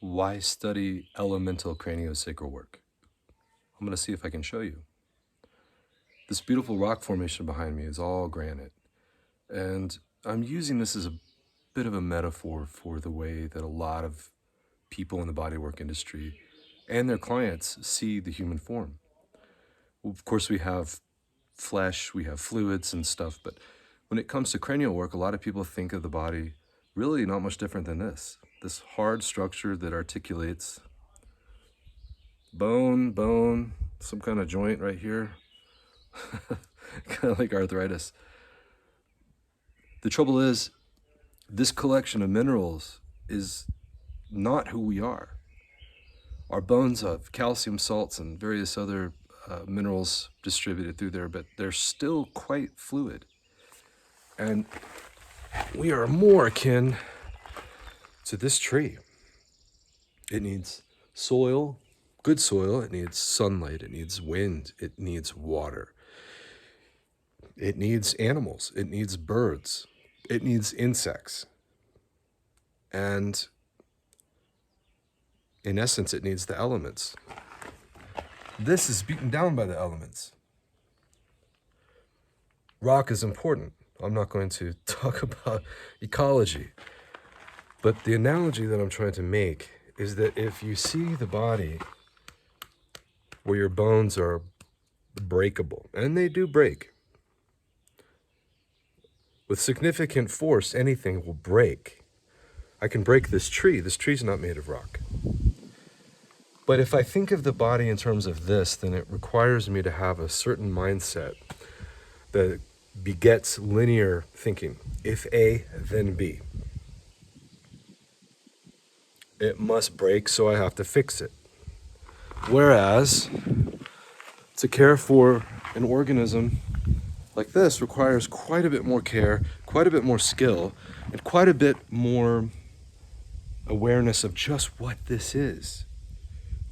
Why study elemental craniosacral work? I'm going to see if I can show you. This beautiful rock formation behind me is all granite. And I'm using this as a bit of a metaphor for the way that a lot of people in the bodywork industry and their clients see the human form. Of course, we have flesh, we have fluids and stuff, but when it comes to cranial work, a lot of people think of the body really not much different than this hard structure that articulates bone, some kind of joint right here, kind of like arthritis. The trouble is, this collection of minerals is not who we are. Our bones have calcium salts and various other minerals distributed through there, but they're still quite fluid. And we are more akin to this tree. It needs soil, good soil, it needs sunlight, it needs wind, it needs water. It needs animals, it needs birds, it needs insects. And in essence, it needs the elements. This is beaten down by the elements. Rock is important. I'm not going to talk about ecology. But the analogy that I'm trying to make is that if you see the body where your bones are breakable, and they do break, with significant force, anything will break. I can break this tree. This tree's not made of rock. But if I think of the body in terms of this, then it requires me to have a certain mindset that begets linear thinking. If A, then B. It must break, so I have to fix it. Whereas, to care for an organism like this requires quite a bit more care, quite a bit more skill, and quite a bit more awareness of just what this is.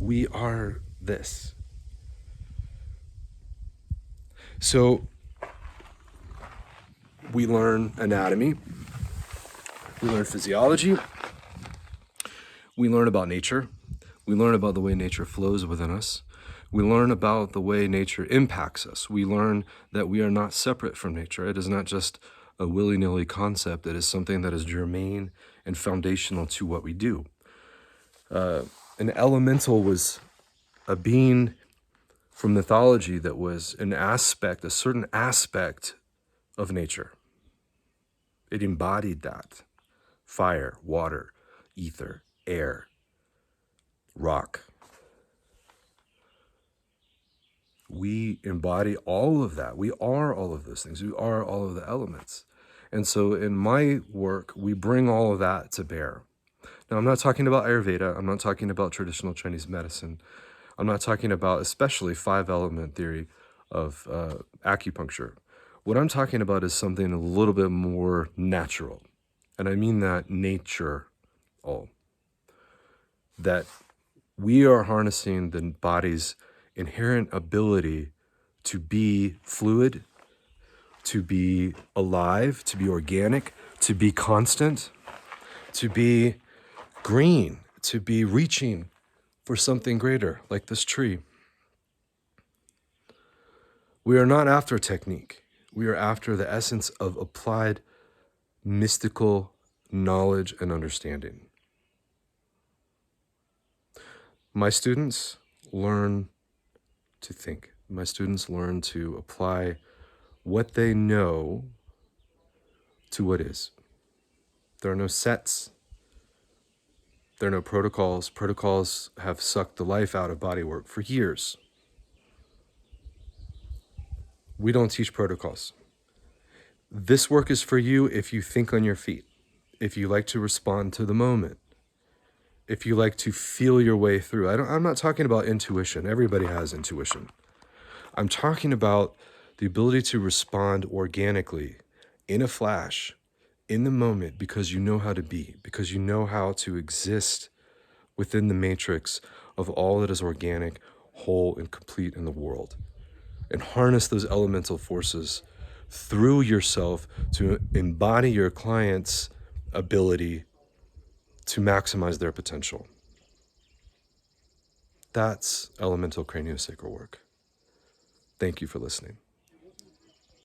We are this. So we learn anatomy, we learn physiology, we learn about nature, we learn about the way nature flows within us, we learn about the way nature impacts us, we learn that we are not separate from nature. It is not just a willy-nilly concept, it is something that is germane and foundational to what we do. An elemental was a being from mythology that was an aspect, a certain aspect of nature. It embodied that. Fire, water, ether, air, rock. We embody all of that. We are all of those things. We are all of the elements. And so in my work, we bring all of that to bear. Now, I'm not talking about Ayurveda. I'm not talking about traditional Chinese medicine. I'm not talking about especially 5-element theory of acupuncture. What I'm talking about is something a little bit more natural. And I mean that nature all. That we are harnessing the body's inherent ability to be fluid, to be alive, to be organic, to be constant, to be green, to be reaching for something greater, like this tree. We are not after technique. We are after the essence of applied mystical knowledge and understanding. My students learn to think. My students learn to apply what they know to what is. There are no sets. There are no protocols. Protocols have sucked the life out of bodywork for years. We don't teach protocols. This work is for you if you think on your feet, if you like to respond to the moment, if you like to feel your way through. I'm not talking about intuition. Everybody has intuition. I'm talking about the ability to respond organically, in a flash, in the moment, because you know how to be, because you know how to exist within the matrix of all that is organic, whole, and complete in the world. And harness those elemental forces through yourself to embody your client's ability to maximize their potential. That's elemental craniosacral work. Thank you for listening.